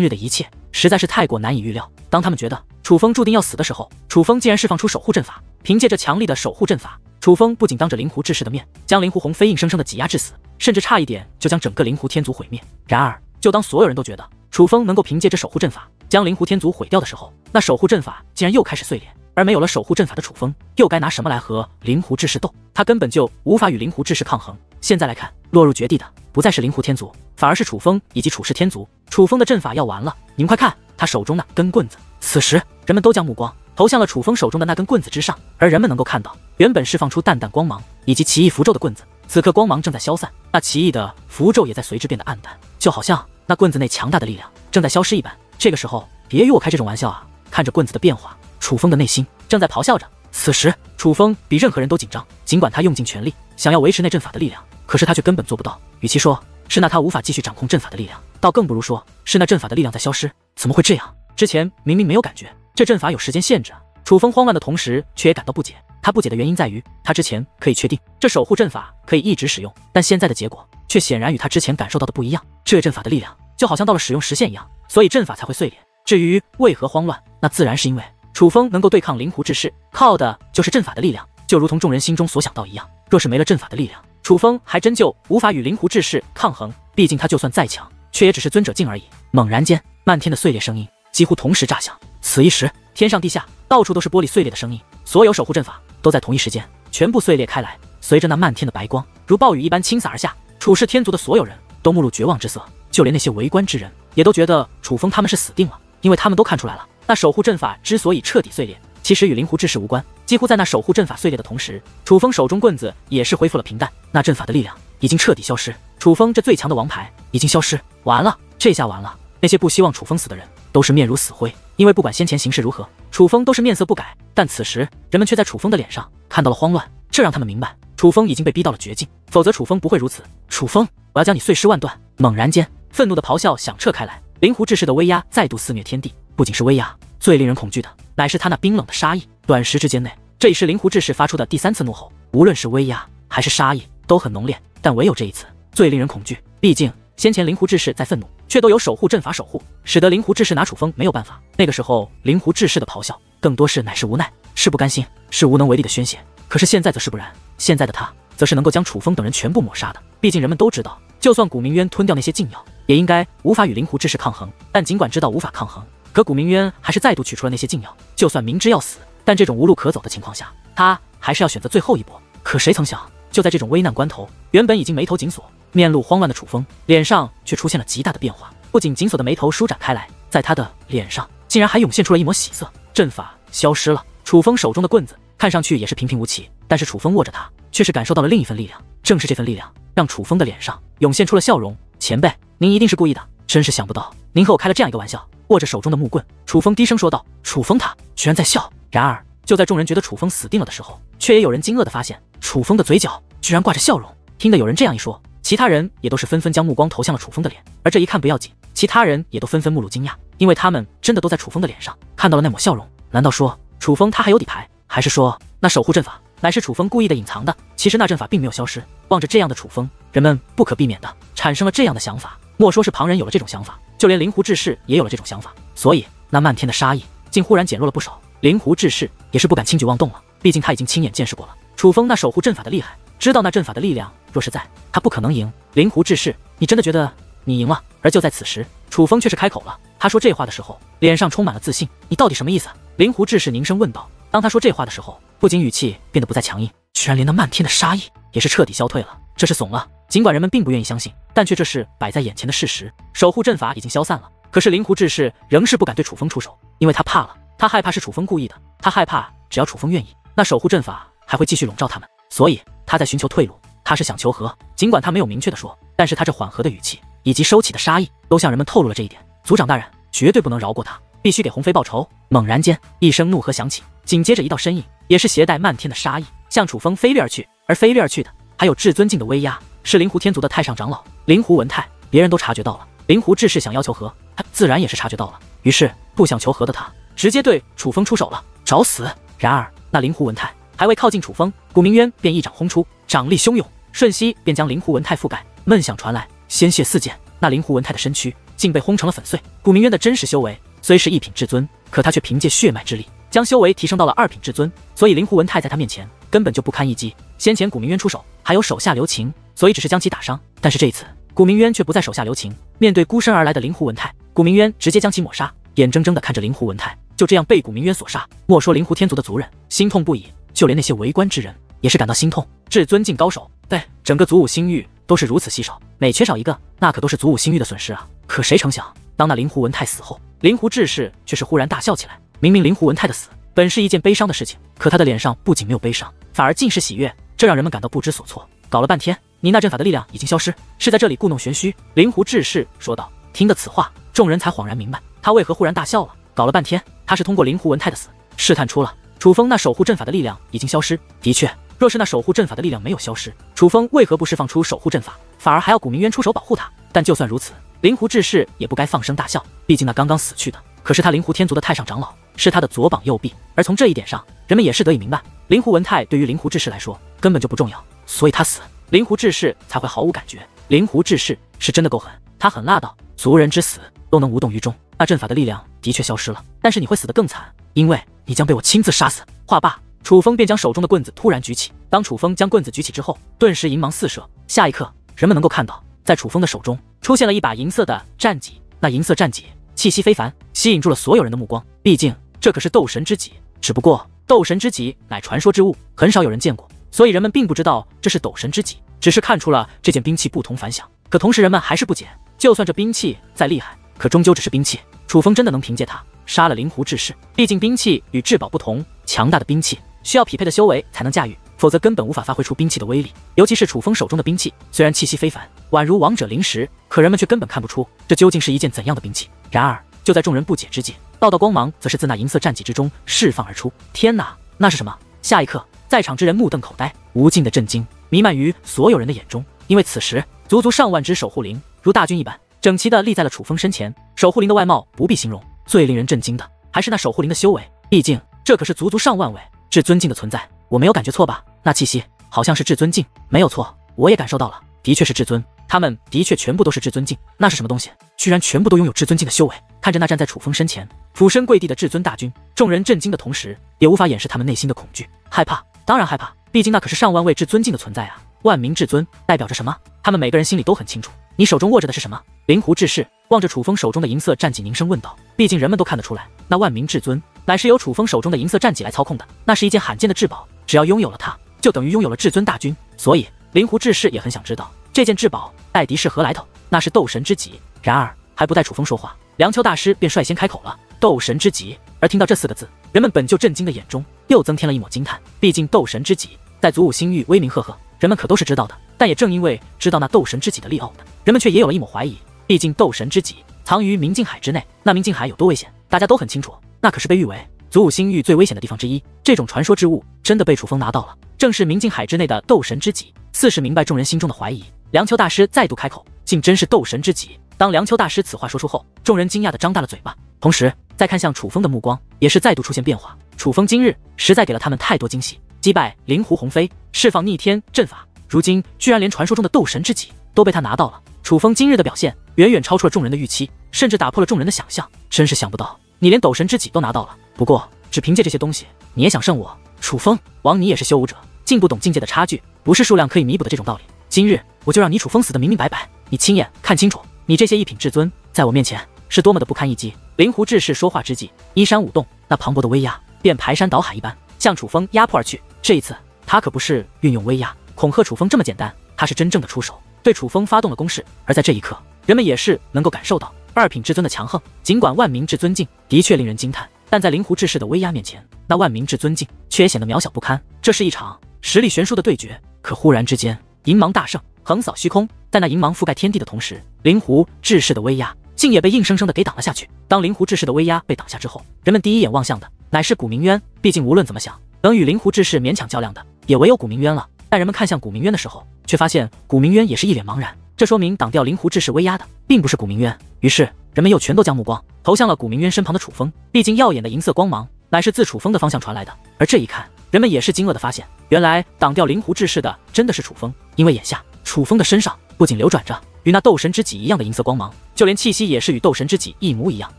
日的一切实在是太过难以预料。当他们觉得楚风注定要死的时候，楚风竟然释放出守护阵法。凭借着强力的守护阵法，楚风不仅当着灵狐志士的面将灵狐鸿飞硬生生的挤压致死，甚至差一点就将整个灵狐天族毁灭。然而，就当所有人都觉得楚风能够凭借着守护阵法将灵狐天族毁掉的时候，那守护阵法竟然又开始碎裂。而没有了守护阵法的楚风，又该拿什么来和灵狐志士斗？他根本就无法与灵狐志士抗衡。现在来看，落入绝地的不再是灵狐天族，反而是楚风以及楚氏天族。楚风的阵法要完了，你们快看，他手中那根棍子！此时，人们都将目光投向了楚风手中的那根棍子之上，而人们能够看到，原本释放出淡淡光芒以及奇异符咒的棍子，此刻光芒正在消散，那奇异的符咒也在随之变得暗淡，就好像那棍子内强大的力量正在消失一般。这个时候，别与我开这种玩笑啊！看着棍子的变化，楚风的内心正在咆哮着。此时，楚风比任何人都紧张，尽管他用尽全力想要维持那阵法的力量，可是他却根本做不到。与其说是那他无法继续掌控阵法的力量，倒更不如说是那阵法的力量在消失。怎么会这样？之前明明没有感觉，这阵法有时间限制啊！楚风慌乱的同时，却也感到不解。他不解的原因在于，他之前可以确定这守护阵法可以一直使用，但现在的结果却显然与他之前感受到的不一样。这阵法的力量就好像到了使用时限一样，所以阵法才会碎裂。至于为何慌乱，那自然是因为楚风能够对抗灵狐志士，靠的就是阵法的力量，就如同众人心中所想到一样。若是没了阵法的力量，楚风还真就无法与灵狐志士抗衡。毕竟他就算再强，却也只是尊者境而已。猛然间，漫天的碎裂声音几乎同时炸响。此一时，天上地下到处都是玻璃碎裂的声音，所有守护阵法都在同一时间全部碎裂开来。随着那漫天的白光如暴雨一般倾洒而下，楚氏天族的所有人都目露绝望之色，就连那些围观之人也都觉得楚风他们是死定了。因为他们都看出来了，那守护阵法之所以彻底碎裂，其实与灵狐志士无关。几乎在那守护阵法碎裂的同时，楚风手中棍子也是恢复了平淡，那阵法的力量已经彻底消失，楚风这最强的王牌已经消失。完了，这下完了！那些不希望楚风死的人都是面如死灰，因为不管先前形势如何，楚风都是面色不改。但此时，人们却在楚风的脸上看到了慌乱，这让他们明白，楚风已经被逼到了绝境，否则楚风不会如此。楚风，我要将你碎尸万段！猛然间，愤怒的咆哮响彻开来。灵狐志士的威压再度肆虐天地，不仅是威压，最令人恐惧的乃是他那冰冷的杀意。短时之间内，这已是灵狐志士发出的第3次怒吼，无论是威压还是杀意都很浓烈，但唯有这一次最令人恐惧。毕竟先前灵狐志士在愤怒，却都有守护阵法守护，使得灵狐志士拿楚风没有办法。那个时候，灵狐志士的咆哮更多是乃是无奈，是不甘心，是无能为力的宣泄。可是现在则是不然，现在的他则是能够将楚风等人全部抹杀的。毕竟人们都知道，就算古明渊吞掉那些禁药，也应该无法与灵狐志士抗衡。但尽管知道无法抗衡，可古明渊还是再度取出了那些禁药。就算明知要死，但这种无路可走的情况下，他还是要选择最后一搏。可谁曾想，就在这种危难关头，原本已经眉头紧锁、面露慌乱的楚风，脸上却出现了极大的变化。不仅紧锁的眉头舒展开来，在他的脸上竟然还涌现出了一抹喜色。阵法消失了，楚风手中的棍子看上去也是平平无奇，但是楚风握着它，却是感受到了另一份力量。正是这份力量，让楚风的脸上涌现出了笑容。前辈，您一定是故意的，真是想不到您和我开了这样一个玩笑。握着手中的木棍，楚风低声说道。楚风他居然在笑。然而就在众人觉得楚风死定了的时候，却也有人惊愕地发现，楚风的嘴角居然挂着笑容。听得有人这样一说，其他人也都是纷纷将目光投向了楚风的脸。而这一看不要紧，其他人也都纷纷目露惊讶，因为他们真的都在楚风的脸上看到了那抹笑容。难道说楚风他还有底牌？还是说那守护阵法乃是楚风故意的隐藏的？其实那阵法并没有消失。望着这样的楚风，人们不可避免的产生了这样的想法。莫说是旁人有了这种想法，就连灵狐志士也有了这种想法。所以那漫天的杀意竟忽然减弱了不少。灵狐志士也是不敢轻举妄动了，毕竟他已经亲眼见识过了楚风那守护阵法的厉害，知道那阵法的力量若是在，他不可能赢。灵狐志士，你真的觉得你赢了？而就在此时，楚风却是开口了。他说这话的时候，脸上充满了自信。你到底什么意思？灵狐志士凝声问道。当他说这话的时候，不仅语气变得不再强硬，居然连那漫天的杀意也是彻底消退了。这是怂了。尽管人们并不愿意相信，但却这是摆在眼前的事实。守护阵法已经消散了，可是灵狐志士仍是不敢对楚风出手，因为他怕了。他害怕是楚风故意的，他害怕只要楚风愿意，那守护阵法还会继续笼罩他们。所以他在寻求退路，他是想求和。尽管他没有明确的说，但是他这缓和的语气以及收起的杀意，都向人们透露了这一点。族长大人绝对不能饶过他，必须给鸿飞报仇！猛然间，一声怒喝响起，紧接着一道身影，也是携带漫天的杀意，向楚风飞掠而去。而飞掠而去的，还有至尊境的威压，是灵狐天族的太上长老灵狐文泰。别人都察觉到了，灵狐志士想要求和，他自然也是察觉到了。于是，不想求和的他，直接对楚风出手了，找死！然而，那灵狐文泰还未靠近楚风，古明渊便一掌轰出，掌力汹涌，瞬息便将灵狐文泰覆盖。闷响传来，鲜血四溅，那灵狐文泰的身躯竟被轰成了粉碎。古明渊的真实修为虽是1品至尊，可他却凭借血脉之力将修为提升到了2品至尊，所以灵狐文泰在他面前根本就不堪一击。先前古明渊出手还有手下留情，所以只是将其打伤，但是这一次古明渊却不再手下留情，面对孤身而来的灵狐文泰，古明渊直接将其抹杀，眼睁睁地看着灵狐文泰就这样被古明渊所杀。莫说灵狐天族的族人心痛不已，就连那些围观之人也是感到心痛。至尊境高手，对整个祖武星域都是如此稀少，每缺少一个，那可都是祖武星域的损失啊！可谁成想，当那灵狐文泰死后，灵狐志士却是忽然大笑起来。明明灵狐文泰的死本是一件悲伤的事情，可他的脸上不仅没有悲伤，反而尽是喜悦，这让人们感到不知所措。搞了半天，你那阵法的力量已经消失，是在这里故弄玄虚。灵狐志士说道。听得此话，众人才恍然明白他为何忽然大笑了。搞了半天，他是通过灵狐文泰的死试探出了楚风那守护阵法的力量已经消失。的确，若是那守护阵法的力量没有消失，楚风为何不释放出守护阵法，反而还要古明渊出手保护他？但就算如此，灵狐志士也不该放声大笑，毕竟那刚刚死去的可是他灵狐天族的太上长老，是他的左膀右臂。而从这一点上，人们也是得以明白，灵狐文泰对于灵狐志士来说根本就不重要，所以他死，灵狐志士才会毫无感觉。灵狐志士是真的够狠，他狠辣到族人之死都能无动于衷。那阵法的力量的确消失了，但是你会死得更惨，因为你将被我亲自杀死。话罢，楚风便将手中的棍子突然举起。当楚风将棍子举起之后，顿时银芒四射。下一刻，人们能够看到，在楚风的手中出现了一把银色的战戟。那银色战戟气息非凡，吸引住了所有人的目光。毕竟这可是斗神之戟，只不过斗神之戟乃传说之物，很少有人见过，所以人们并不知道这是斗神之戟，只是看出了这件兵器不同凡响。可同时人们还是不解，就算这兵器再厉害，可终究只是兵器，楚风真的能凭借它杀了灵狐志士？毕竟兵器与至宝不同，强大的兵器需要匹配的修为才能驾驭，否则根本无法发挥出兵器的威力。尤其是楚风手中的兵器，虽然气息非凡，宛如王者灵石，可人们却根本看不出这究竟是一件怎样的兵器。然而就在众人不解之际，道道光芒则是自那银色战戟之中释放而出。天哪，那是什么？下一刻，在场之人目瞪口呆，无尽的震惊弥漫于所有人的眼中，因为此时足足上万只守护灵如大军一般整齐地立在了楚风身前。守护灵的外貌不必形容，最令人震惊的还是那守护灵的修为，毕竟这可是足足上万位至尊境的存在。我没有感觉错吧？那气息好像是至尊境，没有错，我也感受到了，的确是至尊，他们的确全部都是至尊境。那是什么东西？居然全部都拥有至尊境的修为。看着那站在楚风身前俯身跪地的至尊大军，众人震惊的同时也无法掩饰他们内心的恐惧。害怕，当然害怕，毕竟那可是上万位至尊境的存在啊！万名至尊代表着什么？他们每个人心里都很清楚。你手中握着的是什么？灵狐志士望着楚风手中的银色战戟凝声问道。毕竟人们都看得出来，那万名至尊乃是由楚风手中的银色战戟来操控的，那是一件罕见的至宝，只要拥有了它，就等于拥有了至尊大军。所以灵狐志士也很想知道这件至宝带敌是何来头，那是斗神之戟。然而还不待楚风说话，梁丘大师便率先开口了，斗神之戟。而听到这4个字，人们本就震惊的眼中又增添了一抹惊叹。毕竟斗神之戟在祖武星域威名赫赫，人们可都是知道的，但也正因为知道那斗神之戟的利奥的，人们却也有了一抹怀疑。毕竟斗神之戟藏于明镜海之内，那明镜海有多危险，大家都很清楚，那可是被誉为祖武星域最危险的地方之一。这种传说之物真的被楚风拿到了，正是明镜海之内的斗神之戟。似是明白众人心中的怀疑，梁丘大师再度开口，竟真是斗神之戟。当梁丘大师此话说出后，众人惊讶地张大了嘴巴，同时再看向楚风的目光也是再度出现变化。楚风今日实在给了他们太多惊喜，击败灵狐鸿飞，释放逆天阵法，如今居然连传说中的斗神之戟都被他拿到了。楚风今日的表现远远超出了众人的预期，甚至打破了众人的想象。真是想不到你连斗神之戟都拿到了，不过只凭借这些东西你也想胜我？楚风枉你也是修武者，竟不懂境界的差距不是数量可以弥补的这种道理。今日我就让你楚风死得明明白白，你亲眼看清楚你这些1品至尊在我面前是多么的不堪一击。灵狐志士说话之际，衣衫舞动，那磅礴的威压便排山倒海一般向楚风压迫而去。这一次他可不是运用威压恐吓楚风这么简单，他是真正的出手对楚风发动了攻势。而在这一刻，人们也是能够感受到2品至尊的强横。尽管万名至尊境的确令人惊叹，但在灵狐志士的威压面前，那万名至尊境却显得渺小不堪。这是一场实力悬殊的对决。可忽然之间，银芒大盛，横扫虚空。在那银芒覆盖天地的同时，灵狐志士的威压竟也被硬生生的给挡了下去。当灵狐志士的威压被挡下之后，人们第一眼望向的乃是古明渊。毕竟无论怎么想，能与灵狐志士勉强较量的也唯有古明渊了。但人们看向古明渊的时候，却发现古明渊也是一脸茫然。这说明挡掉灵狐志士威压的并不是古明渊。于是人们又全都将目光投向了古明渊身旁的楚风。毕竟耀眼的银色光芒乃是自楚风的方向传来的，而这一看人们也是惊愕的发现，原来挡掉灵狐志士的真的是楚风，因为眼下楚风的身上不仅流转着与那斗神之戟一样的银色光芒，就连气息也是与斗神之戟一模一样。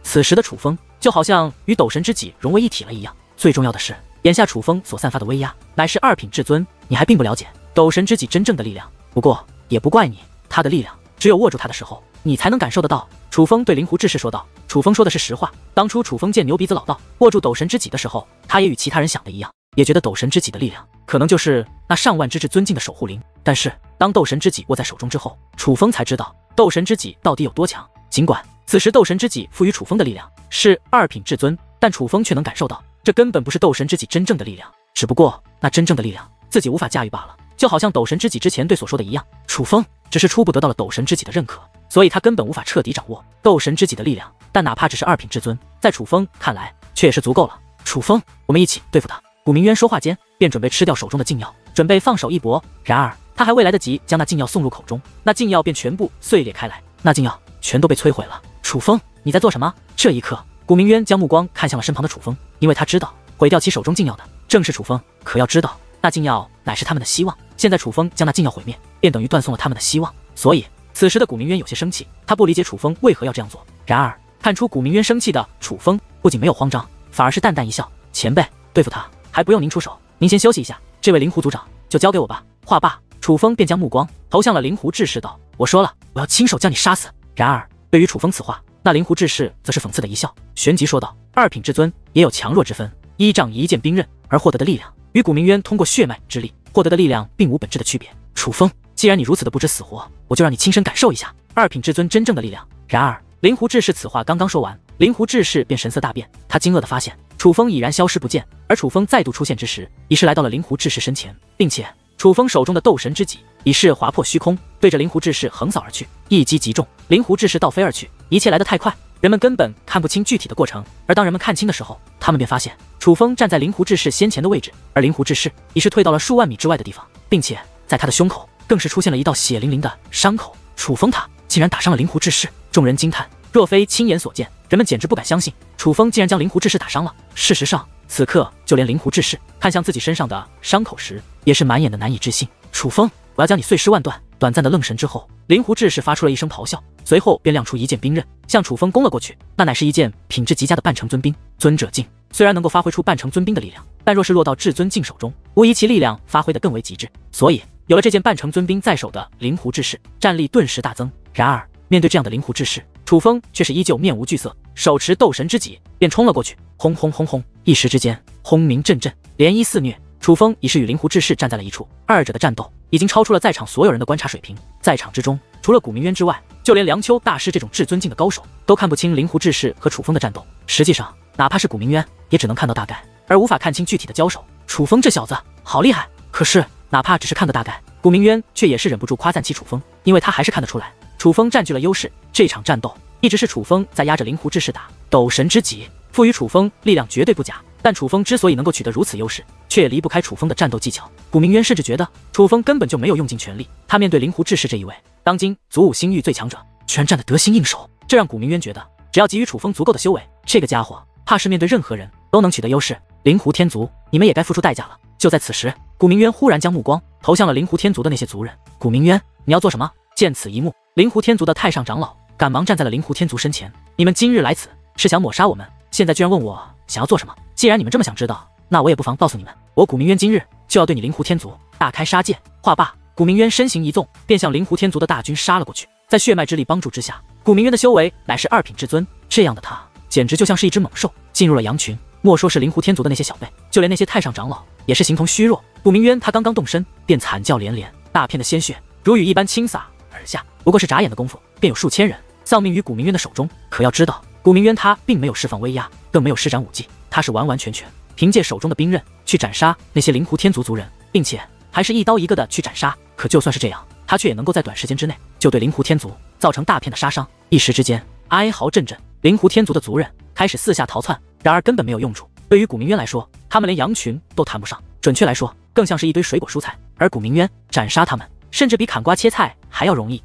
此时的楚风就好像与斗神之戟融为一体了一样。最重要的是，眼下楚风所散发的威压乃是二品至尊，你还并不了解斗神之戟真正的力量。不过也不怪你，他的力量只有握住他的时候，你才能感受得到。楚风对灵狐志士说道。楚风说的是实话，当初楚风见牛鼻子老道握住斗神之戟的时候，他也与其他人想的一样，也觉得斗神之戟的力量可能就是那上万之至尊境的守护灵。但是当斗神之戟握在手中之后，楚风才知道斗神之戟到底有多强。尽管此时斗神之戟赋予楚风的力量是二品至尊，但楚风却能感受到这根本不是斗神之戟真正的力量，只不过那真正的力量自己无法驾驭罢了。就好像斗神之戟之前对所说的一样，楚风只是初步得到了斗神之戟的认可，所以他根本无法彻底掌握斗神之戟的力量。但哪怕只是二品至尊，在楚风看来却也是足够了。楚风，我们一起对付他。古明渊说话间便准备吃掉手中的禁药，准备放手一搏。然而他还未来得及将那禁药送入口中，那禁药便全部碎裂开来，那禁药全都被摧毁了。楚风，你在做什么？这一刻，古明渊将目光看向了身旁的楚风，因为他知道毁掉其手中禁药的正是楚风。可要知道，那禁药乃是他们的希望，现在楚风将那禁药毁灭，便等于断送了他们的希望。所以此时的古明渊有些生气，他不理解楚风为何要这样做。然而看出古明渊生气的楚风不仅没有慌张，反而是淡淡一笑。前辈，对付他还不用您出手，您先休息一下，这位灵狐族长就交给我吧。话罢，楚风便将目光投向了灵狐志士道，我说了，我要亲手将你杀死。然而对于楚风此话，那灵狐志士则是讽刺的一笑，旋即说道，二品至尊也有强弱之分，依仗一剑兵刃而获得的力量与古明渊通过血脉之力获得的力量并无本质的区别。楚风，既然你如此的不知死活，我就让你亲身感受一下二品至尊真正的力量。然而灵狐志士此话刚刚说完，灵狐志士便神色大变，他惊愕地发现楚风已然消失不见，而楚风再度出现之时，已是来到了灵狐志士身前，并且楚风手中的斗神之戟已是划破虚空，对着灵狐志士横扫而去，一击即中，灵狐志士倒飞而去。一切来得太快，人们根本看不清具体的过程，而当人们看清的时候，他们便发现楚风站在灵狐志士先前的位置，而灵狐志士已是退到了数万米之外的地方，并且在他的胸口更是出现了一道血淋淋的伤口。楚风他竟然打伤了灵狐志士，众人惊叹，若非亲眼所见，人们简直不敢相信楚风竟然将灵狐志士打伤了。事实上，此刻就连灵狐志士看向自己身上的伤口时，也是满眼的难以置信。楚风，我要将你碎尸万段！短暂的愣神之后，灵狐志士发出了一声咆哮，随后便亮出一件兵刃，向楚风攻了过去。那乃是一件品质极佳的半成尊兵。尊者境虽然能够发挥出半成尊兵的力量，但若是落到至尊境手中，无疑其力量发挥得更为极致。所以有了这件半成尊兵在手的灵狐志士，战力顿时大增。然而面对这样的灵狐志士，楚风却是依旧面无惧色，手持斗神之戟便冲了过去。轰轰轰轰，一时之间轰鸣阵阵，涟漪肆虐。楚风已是与灵狐志士站在了一处，二者的战斗已经超出了在场所有人的观察水平。在场之中，除了古明渊之外，就连梁秋大师这种至尊境的高手都看不清灵狐志士和楚风的战斗。实际上哪怕是古明渊也只能看到大概，而无法看清具体的交手。楚风这小子好厉害！可是哪怕只是看得大概，古明渊却也是忍不住夸赞起楚风，因为他还是看得出来楚风占据了优势。这场战斗一直是楚风在压着灵狐志士打，斗神之戟赋予楚风力量绝对不假，但楚风之所以能够取得如此优势，却也离不开楚风的战斗技巧。古明渊甚至觉得楚风根本就没有用尽全力，他面对灵狐志士这一位当今祖武星域最强者，全战得得心应手，这让古明渊觉得只要给予楚风足够的修为，这个家伙怕是面对任何人都能取得优势。灵狐天族，你们也该付出代价了。就在此时，古明渊忽然将目光投向了灵狐天族的那些族人。古明渊，你要做什么？见此一幕，灵狐天族的太上长老赶忙站在了灵狐天族身前。你们今日来此是想抹杀我们，现在居然问我想要做什么？既然你们这么想知道，那我也不妨告诉你们，我古明渊今日就要对你灵狐天族大开杀戒。话罢，古明渊身形一纵，便向灵狐天族的大军杀了过去。在血脉之力帮助之下，古明渊的修为乃是二品至尊，这样的他简直就像是一只猛兽进入了羊群。莫说是灵狐天族的那些小辈，就连那些太上长老也是形同虚弱。古明渊他刚刚动身，便惨叫连连，大片的鲜血如雨一般倾洒而下，不过是眨眼的功夫，便有数千人丧命于古明渊的手中。可要知道，古明渊他并没有释放威压，更没有施展武技，他是完完全全凭借手中的兵刃去斩杀那些灵狐天族族人，并且还是一刀一个的去斩杀。可就算是这样，他却也能够在短时间之内就对灵狐天族造成大片的杀伤。一时之间哀嚎阵阵，灵狐天族的族人开始四下逃窜，然而根本没有用处。对于古明渊来说，他们连羊群都谈不上，准确来说更像是一堆水果蔬菜，而古明渊斩杀他们甚至比砍瓜切菜还要容易。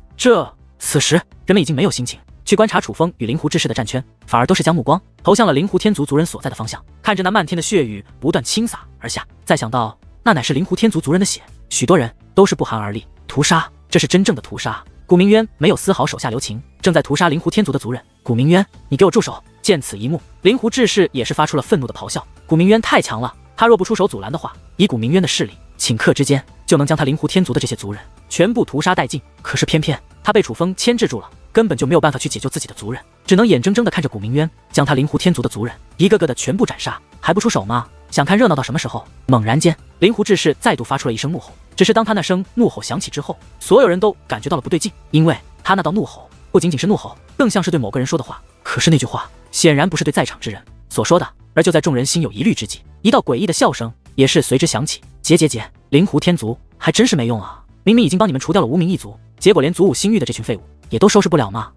此时人们已经没有心情去观察楚风与灵狐志士的战圈，反而都是将目光投向了灵狐天族族人所在的方向，看着那漫天的血雨不断倾洒而下。再想到那乃是灵狐天族族人的血，许多人都是不寒而栗。屠杀，这是真正的屠杀。古明渊没有丝毫手下留情，正在屠杀灵狐天族的族人。古明渊，你给我住手！见此一幕，灵狐志士也是发出了愤怒的咆哮。古明渊太强了，他若不出手阻拦的话，以古明渊的势力，顷刻之间就能将他灵狐天族的这些族人全部屠杀殆尽。可是偏偏他被楚风牵制住了，根本就没有办法去解救自己的族人，只能眼睁睁地看着古明渊将他灵狐天族的族人一个个的全部斩杀，还不出手吗？想看热闹到什么时候？猛然间，灵狐志士再度发出了一声怒吼。只是当他那声怒吼响起之后，所有人都感觉到了不对劲，因为他那道怒吼不仅仅是怒吼，更像是对某个人说的话。可是那句话显然不是对在场之人所说的。而就在众人心有疑虑之际，一道诡异的笑声也是随之响起。结，灵狐天族还真是没用啊！明明已经帮你们除掉了无名一族，结果连祖武星域的这群废物也都收拾不了吗？